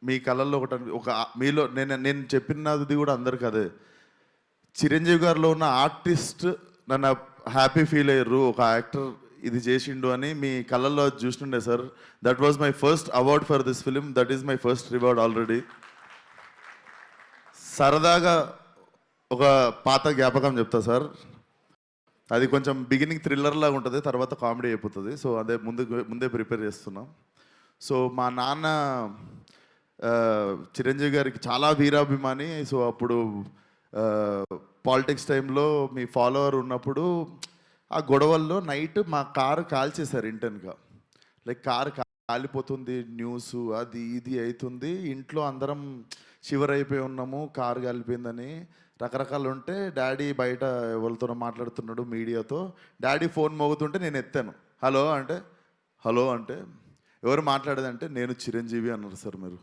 మీ కళల్లో ఒక మీలో నేను చెప్పినది కూడా అందరికి అదే. చిరంజీవి గారిలో ఉన్న ఆర్టిస్ట్ నన్ను హ్యాపీ ఫీల్ అయ్యారు, ఒక యాక్టర్ ఇది చేసిండు అని మీ కళల్లో చూస్తుండే sir. That was my first award for this film. That is my first reward already. సరదాగా ఒక పాత జ్ఞాపకం చెప్తా సార్. అది కొంచెం బిగినింగ్ థ్రిల్లర్ లాగా ఉంటుంది, తర్వాత కామెడీ అయిపోతుంది. సో అదే ముందే ప్రిపేర్ చేస్తున్నాం. సో మా నాన్న చిరంజీవి గారికి చాలా వీరాభిమాని. సో అప్పుడు పాలిటిక్స్ టైంలో మీ ఫాలోవర్ ఉన్నప్పుడు ఆ గొడవల్లో నైట్ మా కారు కాల్చేశారు ఇంటెన్గా. లైక్ కారు కాలిపోతుంది, న్యూస్ అది ఇది అవుతుంది, ఇంట్లో అందరం షివర్ అయిపోయి ఉన్నాము, కారు కాలిపోయిందని రకరకాలు ఉంటే డాడీ బయట ఎవరితోనో మాట్లాడుతున్నాడు మీడియాతో. డాడీ ఫోన్ మోగుతుంటే నేను ఎత్తాను. హలో అంటే ఎవరు మాట్లాడేదంటే నేను చిరంజీవి అన్నారు సార్. మీరు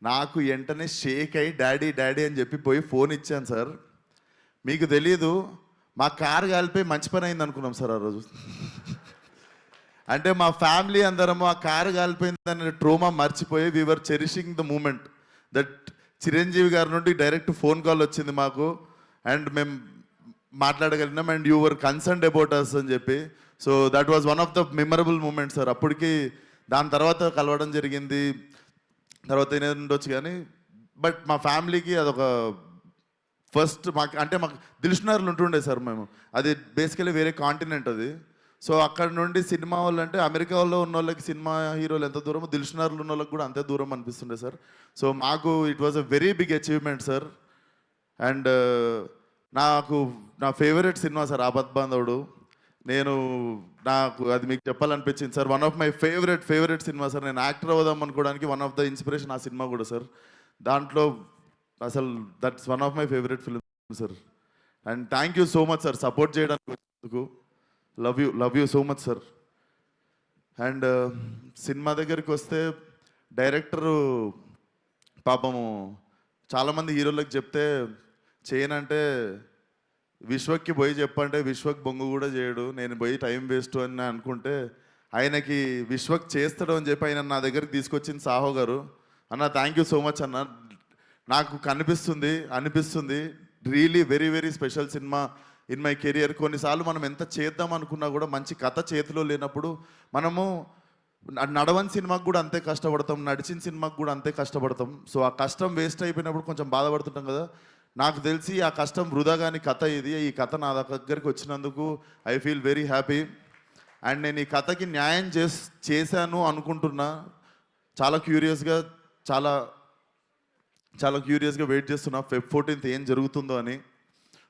నాకు వెంటనే షేక్ అయ్యి డాడీ అని చెప్పి పోయి ఫోన్ ఇచ్చాను సార్. మీకు తెలీదు, మా కారు కాలిపోయి మంచి పని అయింది అనుకున్నాం సార్ ఆ రోజు. అంటే మా ఫ్యామిలీ అందరము ఆ కారు కాలిపోయిందనే ట్రోమా మర్చిపోయి we are cherishing the moment that Chiranjeevi గారి నుండి డైరెక్ట్ ఫోన్ కాల్ వచ్చింది మాకు, అండ్ మేము మాట్లాడగలిగినాం, and you were concerned about us అని చెప్పి. So that was one of the memorable moment sir. అప్పటికి దాని తర్వాత కలవడం జరిగింది, తర్వాత ఏదైనా ఉండొచ్చు కానీ, బట్ మా ఫ్యామిలీకి అదొక ఫస్ట్. మాకు దిల్షునగర్లు ఉంటుండే సార్ మేము. అది బేసికలీ వేరే కాంటినెంట్ అది. సో అక్కడ నుండి సినిమా వాళ్ళు అంటే అమెరికా వాళ్ళు ఉన్న వాళ్ళకి సినిమా హీరోలు ఎంత దూరమో దిల్షునగర్లు ఉన్న వాళ్ళకి కూడా అంతే దూరం అనిపిస్తుండే సార్. సో మాకు it was a very big achievement sir. And నా ఫేవరెట్ సినిమా సార్ ఆపద్ బాంధవుడు. నాకు అది మీకు చెప్పాలనిపించింది sir. One of my favourite cinema sir. నేను యాక్టర్ అవుదాం అనుకోవడానికి వన్ ఆఫ్ ద ఇన్స్పిరేషన్ ఆ సినిమా కూడా సార్. దాంట్లో అసలు that's one of my favourite film sir. And thank you so much sir support చేయడానికి. Love you so much sir. And cinema దగ్గరికి వస్తే డైరెక్టరు పాపము చాలామంది హీరోలకు చెప్తే చేయనంటే విశ్వక్కి పోయి చెప్పంటే విశ్వక్ బొంగు కూడా చేయడు, నేను పోయి టైం వేస్ట్ అని అనుకుంటే ఆయనకి విశ్వక్ చేస్తాడు అని చెప్పి ఆయన నా దగ్గరికి తీసుకొచ్చింది సాహో గారు. అన్న థ్యాంక్ యూ సో మచ్ అన్న. నాకు అనిపిస్తుంది really very very special cinema in my career. కొన్నిసార్లు మనం ఎంత చేద్దాం అనుకున్నా కూడా మంచి కథ చేతిలో లేనప్పుడు మనము నడవని సినిమాకు కూడా అంతే కష్టపడతాం, నడిచిన సినిమాకు కూడా అంతే కష్టపడతాం. సో ఆ కష్టం వేస్ట్ అయిపోయినప్పుడు కొంచెం బాధపడుతుంటాం కదా. నాకు తెలిసి ఆ కష్టం వృధా కాని కథ ఇది. ఈ కథ నా దగ్గరికి వచ్చినందుకు I feel very happy. And నేను ఈ కథకి న్యాయం చేశాను అనుకుంటున్నా. చాలా క్యూరియస్గా వెయిట్ చేస్తున్నా Feb 14th ఏం జరుగుతుందో అని.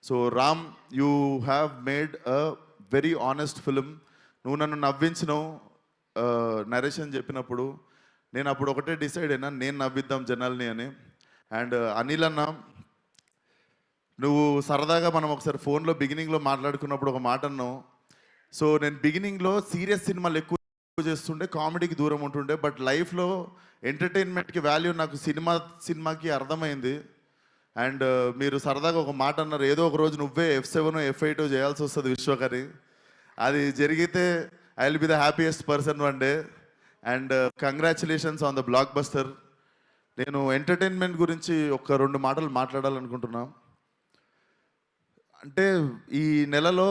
So Ram, you have made a very honest film. నువ్వు నన్ను నవ్వించినావు నరేషన్ చెప్పినప్పుడు. నేను అప్పుడు ఒకటే డిసైడ్ అయినా, నేను నవ్విద్దాం జనాల్ని అని. అండ్ అనిల్ అన్న, నువ్వు సరదాగా మనం ఒకసారి ఫోన్లో బిగినింగ్లో మాట్లాడుకున్నప్పుడు ఒక మాట అన్నావు. సో నేను బిగినింగ్లో సీరియస్ సినిమాలు ఎక్కువ చేస్తుండే, కామెడీకి దూరం ఉంటుండే. బట్ లైఫ్లో ఎంటర్టైన్మెంట్కి వాల్యూ నాకు సినిమాకి అర్థమైంది. అండ్ మీరు సరదాగా ఒక మాట అన్నారు, ఏదో ఒక రోజు నువ్వే F7 F8 చేయాల్సి వస్తుంది విశ్వకని. అది జరిగితే I will be the happiest person one day. And congratulations on the block buster. నేను ఎంటర్టైన్మెంట్ గురించి ఒక 2 మాటలు మాట్లాడాలనుకుంటున్నా. అంటే ఈ నెలలో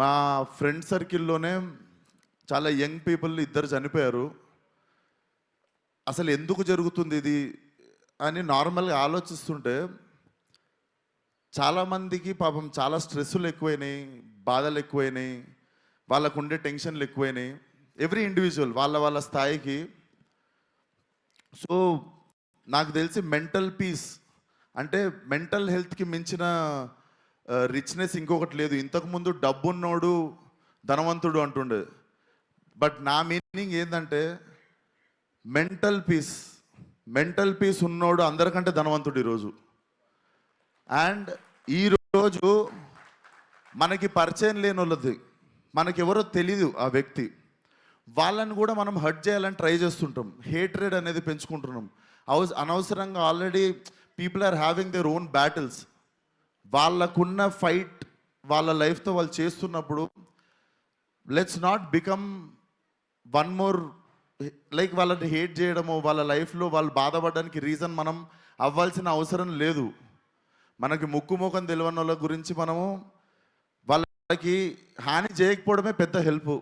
మా ఫ్రెండ్ సర్కిల్లోనే చాలా యంగ్ పీపుల్ 2 చనిపోయారు. అసలు ఎందుకు జరుగుతుంది ఇది అని నార్మల్గా ఆలోచిస్తుంటే చాలామందికి పాపం చాలా స్ట్రెస్సులు ఎక్కువైనాయి, బాధలు ఎక్కువైనాయి, వాళ్ళకు ఉండే టెన్షన్లు ఎక్కువైనాయి. ఎవ్రీ ఇండివిజువల్ వాళ్ళ స్థాయికి. సో నాకు తెలిసి మెంటల్ పీస్ అంటే మెంటల్ హెల్త్కి మించిన రిచ్నెస్ ఇంకొకటి లేదు. ఇంతకుముందు డబ్బున్నోడు ధనవంతుడు అంటుండే, బట్ నా మీనింగ్ ఏంటంటే మెంటల్ పీస్ ఉన్నోడు అందరికంటే ధనవంతుడు ఈరోజు. అండ్ ఈరోజు మనకి పరిచయం లేని వాళ్ళది, మనకెవరో తెలీదు ఆ వ్యక్తి, వాళ్ళని కూడా మనం హర్ట్ చేయాలని ట్రై చేస్తుంటాం. హేట్రెడ్ అనేది పెంచుకుంటున్నాం అనవసరంగా. Already people are having their own battles. వాళ్ళకున్న ఫైట్ వాళ్ళ లైఫ్తో వాళ్ళు చేస్తున్నప్పుడు let's not become one more like వాళ్ళని హేట్ చేయడము, వాళ్ళ లైఫ్లో వాళ్ళు బాధపడడానికి రీజన్ మనం అవ్వాల్సిన అవసరం లేదు. మనకి ముక్కు ముఖం తెలియని వాళ్ళ గురించి మనము వాళ్ళకి హాని చేయకపోవడమే పెద్ద హెల్ప్.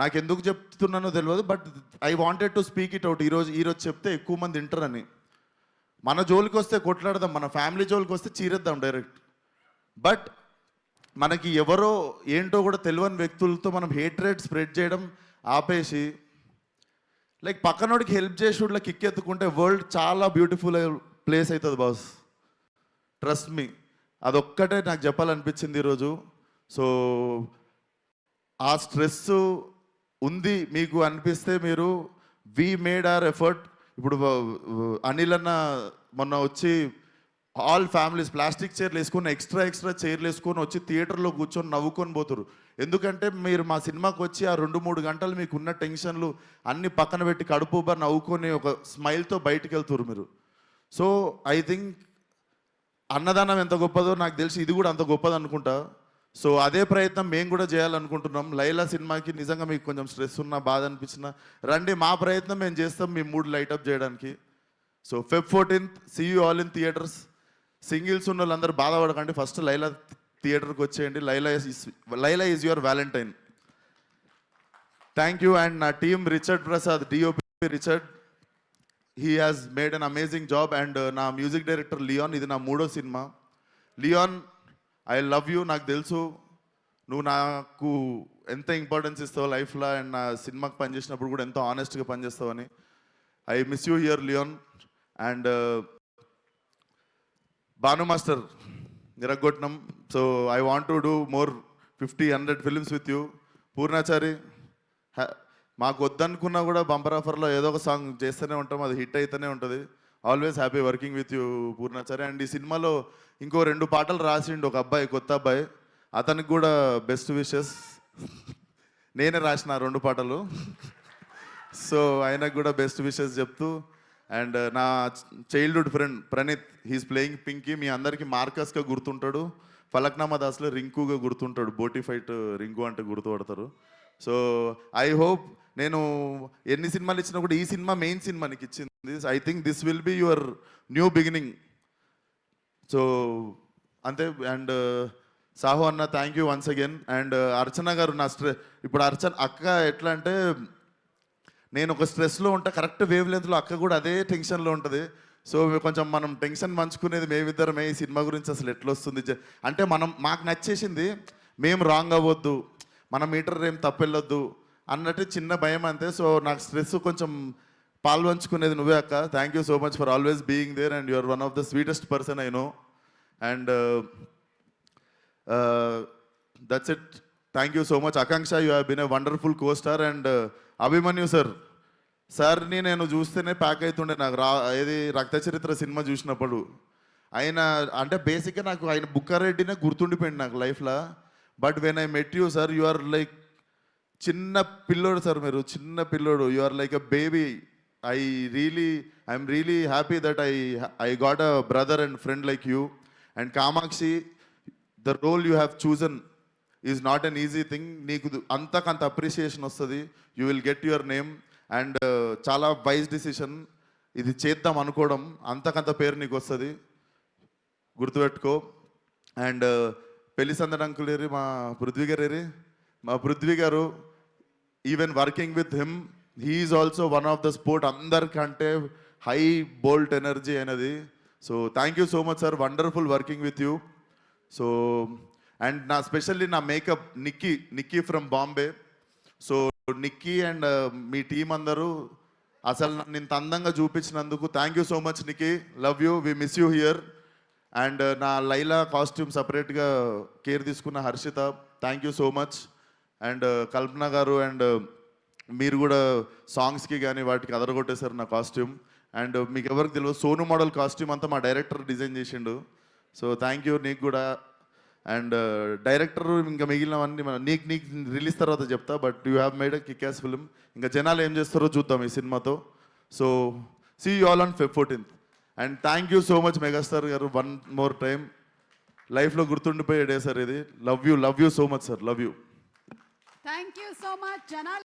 నాకు ఎందుకు చెప్తున్నానో తెలియదు, but I wanted to speak it out. ఈరోజు చెప్తే ఎక్కువ మంది వింటారని. మన జోలికి వస్తే కొట్లాడదాం, మన ఫ్యామిలీ జోలికి వస్తే చీరేద్దాం డైరెక్ట్. బట్ మనకి ఎవరో ఏంటో కూడా తెలియని వ్యక్తులతో మనం హేట్రేట్ స్ప్రెడ్ చేయడం ఆపేసి, లైక్ పక్కనోడికి హెల్ప్ చేసి కిక్ ఎత్తుకుంటే వరల్డ్ చాలా బ్యూటిఫుల్ ప్లేస్ అవుతుంది బాస్. ట్రస్ట్ మీ, అదొక్కటే నాకు చెప్పాలనిపించింది ఈరోజు. సో ఆ స్ట్రెస్ ఉంది మీకు అనిపిస్తే మీరు వి మేడ్ అవర్ ఎఫర్ట్. ఇప్పుడు అనిల్ అన్న మొన్న వచ్చి ఆల్ ఫ్యామిలీస్ ప్లాస్టిక్ చైర్లు వేసుకొని ఎక్స్ట్రా చైర్లు వేసుకొని వచ్చి థియేటర్లో కూర్చొని నవ్వుకొని పోతారు. ఎందుకంటే మీరు మా సినిమాకి వచ్చి ఆ 2-3 గంటలు మీకు ఉన్న టెన్షన్లు అన్ని పక్కన పెట్టి కడుపుబా నవ్వుకొని ఒక స్మైల్తో బయటికి వెళ్తారు మీరు. సో ఐ థింక్ అన్నదానం ఎంత గొప్పదో నాకు తెలిసి ఇది కూడా అంత గొప్పది అనుకుంటా. సో అదే ప్రయత్నం మేము కూడా చేయాలనుకుంటున్నాం. లైలా సినిమాకి నిజంగా మీకు కొంచెం స్ట్రెస్ ఉన్నా, బాధ అనిపించినా రండి, మా ప్రయత్నం మేము చేస్తాం మీ మూడ్ లైటప్ చేయడానికి. So Feb 14th see you all in theatres. Singles ఉన్న వాళ్ళందరూ బాధపడకండి, ఫస్ట్ లైలా థియేటర్కి వచ్చేయండి. Laila is your valentine. Thank you. And నా team Richard Prasad, DOP Richard, he has made an amazing job. And నా మ్యూజిక్ డైరెక్టర్ లియాన్, ఇది నా 3వ సినిమా. Leon, I love you. నాకు తెలుసు నువ్వు నాకు ఎంత ఇంపార్టెన్స్ ఇస్తావు లైఫ్లో, అండ్ నా సినిమాకి పనిచేసినప్పుడు కూడా ఎంతో ఆనెస్ట్గా పనిచేస్తావని. I miss you here Leon. And Bhanu master నిరగొట్నం. So I want to do more 50-100 films with you. Poornachari, మాకు వద్దనుకున్నా కూడా బంపర్ ఆఫర్లో ఏదో ఒక సాంగ్ చేస్తూనే ఉంటాం, అది హిట్ అయితేనే ఉంటుంది. Always happy working with you Purnachari. And ఈ సినిమాలో ఇంకో 2 పాటలు రాసిండు ఒక అబ్బాయి, కొత్త అబ్బాయి, అతనికి కూడా బెస్ట్ విషెస్. నేనే రాసిన 2 పాటలు. సో ఆయనకు కూడా బెస్ట్ విషెస్ చెప్తూ. అండ్ నా childhood friend Praneeth, he's playing Pinky. మీ అందరికీ మార్కస్గా గుర్తుంటాడు, ఫలక్నామా దాస్లో రింకుగా గుర్తుంటాడు, బోటీ ఫైట్ రింకు అంటే గుర్తుపడతారు. సో ఐ హోప్ నేను ఎన్ని సినిమాలు ఇచ్చినా కూడా ఈ సినిమా మెయిన్ సినిమా నీకు ఇచ్చింది. I think this will be your new beginning. So అంతే. అండ్ సాహు అన్న, thank you once again. And Archana గారు, నా ఇప్పుడు అక్క ఎట్లా అంటే, నేను ఒక స్ట్రెస్లో ఉంటా, కరెక్ట్ వేవ్ లెంత్లో అక్క కూడా అదే టెన్షన్లో ఉంటుంది. సో కొంచెం మనం టెన్షన్ పంచుకునేది మేమిద్దరమే. ఈ సినిమా గురించి అసలు ఎట్లా వస్తుంది అంటే, మాకు నచ్చేసింది, మేము రాంగ్ అవ్వద్దు, మన మీటర్ ఏం తప్పెళ్ళొద్దు అన్నట్టు చిన్న భయం అంతే. సో నాకు స్ట్రెస్ కొంచెం పాల్పంచుకునేది నువ్వే అక్క. Thank you so much for always being there. And you're one of the sweetest person I know. And that's it. Thank you so much. Akanksha, you have been a wonderful co star. And Abhimanyu సార్ని నేను చూస్తేనే pack అవుతుండే. నాకు ఏది రక్త చరిత్ర cinema చూసినప్పుడు ఆయన అంటే బేసిక్గా నాకు ఆయన బుక్కారెడ్డినే గుర్తుండిపోయింది నాకు లైఫ్లో. But when I met you sir, you are like చిన్న పిల్లోడు సార్, మీరు చిన్న పిల్లోడు. You are like a baby. I'm really happy that I got a brother and friend like you. And Kamakshi, the role you have chosen is not an easy thing. నీకు అంతకంత appreciation వస్తుంది, you will get your name. And చాలా wise decision ఇది చేద్దాం అనుకోవడం, అంతకంత పేరు నీకు వస్తుంది, గుర్తుపెట్టుకో. అండ్ పెళ్లి సందడంకులు ఏరి, మా పృథ్వీ గారు, even working with him, he's also one of the sport. అందరికంటే హై బోల్ట్ ఎనర్జీ అనేది. So thank you so much sir, wonderful working with you. So and నా స్పెషల్లీ నా makeup Nikki from Bombay. So Nikki and మీ team అందరూ అసలు నన్ను ఇంత అందంగా చూపించినందుకు thank you so much Nikki, love you, we miss you here. And నా లైలా కాస్ట్యూమ్ సపరేట్గా కేర్ తీసుకున్న Harshitha, thank you so much. And కల్పన గారు, అండ్ మీరు కూడా సాంగ్స్కి కానీ వాటికి అదరగొట్టేశారు నా కాస్ట్యూమ్. అండ్ మీకు ఎవరికి తెలియదు, సోను మోడల్ కాస్ట్యూమ్ అంతా మా డైరెక్టర్ డిజైన్ చేసిండు. సో థ్యాంక్ యూ నీకు కూడా. అండ్ డైరెక్టర్ ఇంకా మిగిలినవన్నీ నీకు రిలీజ్ తర్వాత చెప్తా. But you have made a kick ass film. ఇంకా జనాలు ఏం చేస్తారో చూద్దాం ఈ సినిమాతో. So see you all on Feb 14th. And thank you so much megastar garu, one more time. లైఫ్లో గుర్తుండిపోయే డే సార్ ఇది. Love you so much sir, love you. Thank you so much. జనాలు